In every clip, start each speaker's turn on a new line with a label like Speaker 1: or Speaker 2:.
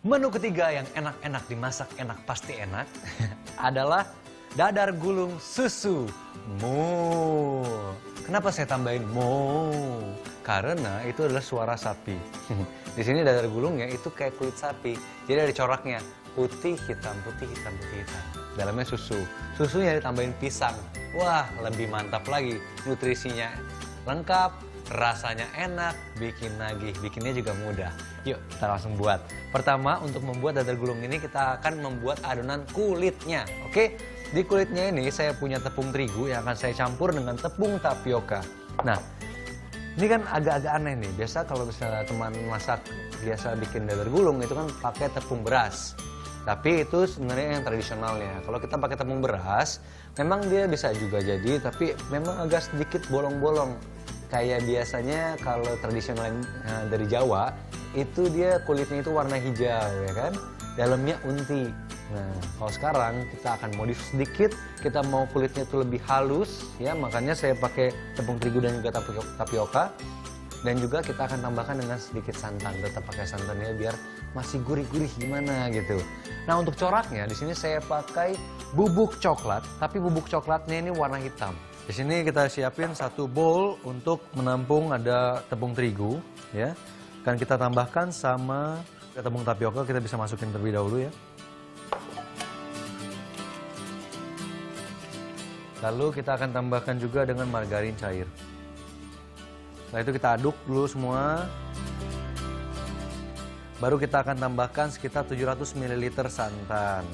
Speaker 1: Menu ketiga yang enak-enak dimasak, enak pasti enak adalah dadar gulung susu. Mo. Kenapa saya tambahin mo? Karena itu adalah suara sapi. Di sini dadar gulungnya itu kayak kulit sapi. Jadi ada coraknya putih hitam, putih hitam, putih hitam. Dalamnya susu. Susunya ditambahin pisang. Wah, lebih mantap lagi. Nutrisinya lengkap, rasanya enak, bikin nagih. Bikinnya juga mudah. Yuk, kita langsung buat. Pertama, untuk membuat dadar gulung ini kita akan membuat adonan kulitnya. Oke? Di kulitnya ini saya punya tepung terigu yang akan saya campur dengan tepung tapioka. Nah, ini kan agak-agak aneh nih. Biasa kalau misalnya teman masak biasa bikin dadar gulung itu kan pakai tepung beras. Tapi itu sebenarnya yang tradisionalnya. Kalau kita pakai tepung beras, memang dia bisa juga jadi, tapi memang agak sedikit bolong-bolong. Kayak biasanya kalau tradisional dari Jawa, itu dia kulitnya itu warna hijau, ya kan? Dalamnya unti. Nah, kalau sekarang kita akan modif sedikit, kita mau kulitnya itu lebih halus, ya, makanya saya pakai tepung terigu dan juga tapioka. Dan juga kita akan tambahkan dengan sedikit santan, tetap pakai santannya biar masih gurih-gurih gimana gitu. Nah, untuk coraknya di sini saya pakai bubuk coklat, tapi bubuk coklatnya ini warna hitam. Di sini kita siapin satu bowl untuk menampung ada tepung terigu, ya. Akan kita tambahkan sama tepung tapioka, kita bisa masukin terlebih dahulu ya. Lalu kita akan tambahkan juga dengan margarin cair. Setelah itu kita aduk dulu semua. Baru kita akan tambahkan sekitar 700 ml santan.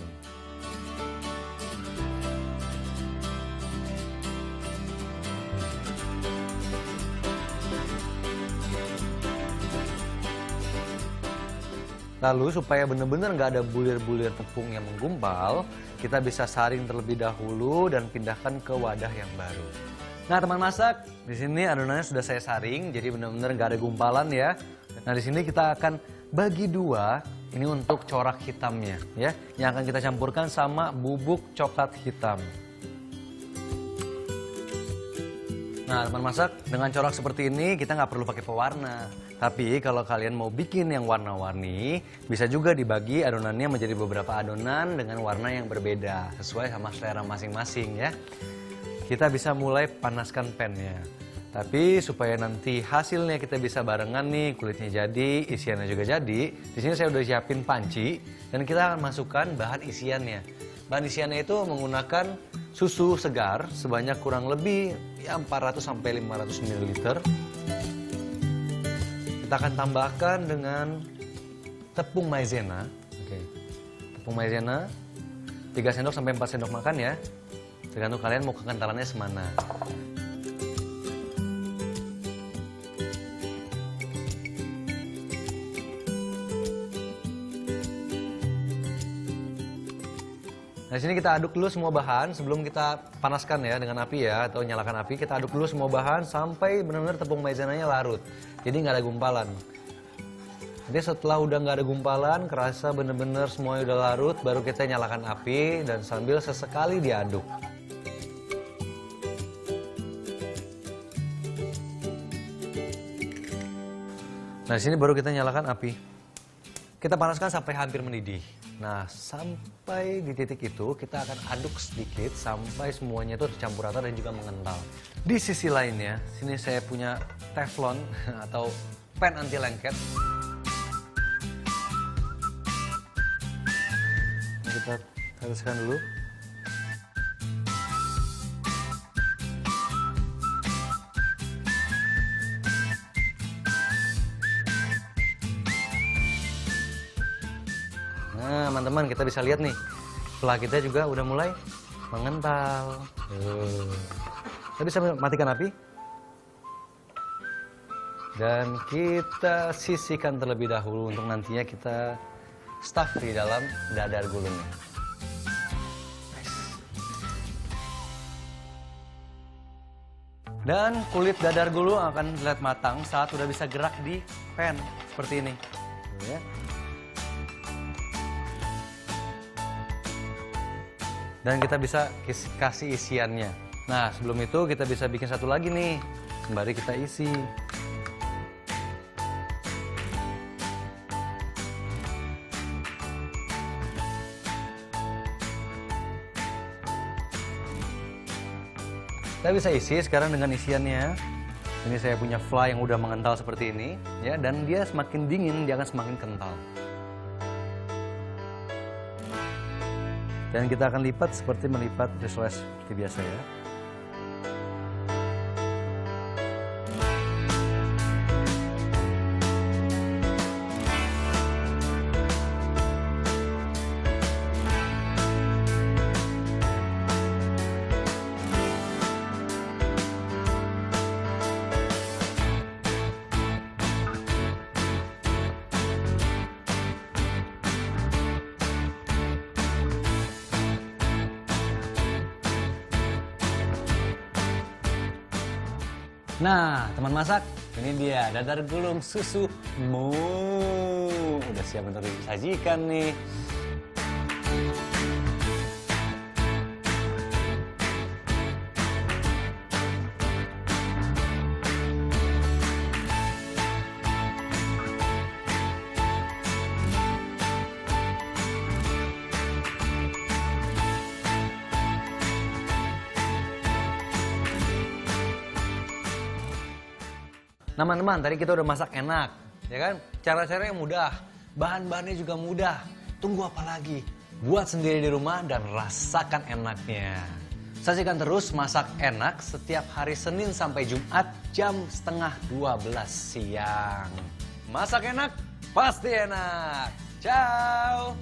Speaker 1: Lalu supaya benar-benar nggak ada bulir-bulir tepung yang menggumpal, kita bisa saring terlebih dahulu dan pindahkan ke wadah yang baru. Nah, teman masak, di sini adonannya sudah saya saring, jadi benar-benar nggak ada gumpalan ya. Nah, di sini kita akan bagi dua, ini untuk corak hitamnya ya, yang akan kita campurkan sama bubuk coklat hitam. Nah, teman masak, dengan corak seperti ini kita nggak perlu pakai pewarna. Tapi kalau kalian mau bikin yang warna-warni, bisa juga dibagi adonannya menjadi beberapa adonan dengan warna yang berbeda, sesuai sama selera masing-masing ya. Kita bisa mulai panaskan pannya. Tapi supaya nanti hasilnya kita bisa barengan nih, kulitnya jadi, isiannya juga jadi. Di sini saya udah siapin panci dan kita akan masukkan bahan isiannya. Bahan isiannya itu menggunakan susu segar sebanyak kurang lebih ya 400 sampai 500 ml. Kita akan tambahkan dengan tepung maizena. Oke. Tepung maizena 3 sendok sampai 4 sendok makan ya. Tergantung kalian mau kekentalannya semana. Nah, di sini kita aduk dulu semua bahan sebelum kita panaskan ya dengan api ya, atau nyalakan api. Kita aduk dulu semua bahan sampai benar-benar tepung maizenanya larut. Jadi nggak ada gumpalan. Jadi setelah udah nggak ada gumpalan, kerasa benar-benar semuanya udah larut, baru kita nyalakan api dan sambil sesekali diaduk. Nah, di sini baru kita nyalakan api. Kita panaskan sampai hampir mendidih. Nah, sampai di titik itu kita akan aduk sedikit sampai semuanya itu tercampur rata dan juga mengental. Di sisi lainnya, sini saya punya teflon atau pan anti lengket. Kita tiriskan dulu. Nah, teman-teman, kita bisa lihat nih, setelah kita juga udah mulai mengental. Kita bisa matikan api. Dan kita sisihkan terlebih dahulu untuk nantinya kita stuff di dalam dadar gulungnya. Dan kulit dadar gulung akan terlihat matang saat udah bisa gerak di pan seperti ini. Ya. Dan kita bisa kasih isiannya. Nah, sebelum itu kita bisa bikin satu lagi nih, sembari kita isi. Kita bisa isi sekarang dengan isiannya. Ini saya punya fly yang udah mengental seperti ini, ya, dan dia semakin dingin, dia akan semakin kental. Dan kita akan lipat seperti melipat rice seperti biasa ya. Nah, teman masak, ini dia dadar gulung susu Moo. Udah siap untuk disajikan nih. Teman-teman, tadi kita udah masak enak, ya kan? Cara-caranya mudah, bahan-bahannya juga mudah. Tunggu apa lagi? Buat sendiri di rumah dan rasakan enaknya. Sajikan terus Masak Enak setiap hari Senin sampai Jumat jam 11:30 siang. Masak enak, pasti enak. Ciao!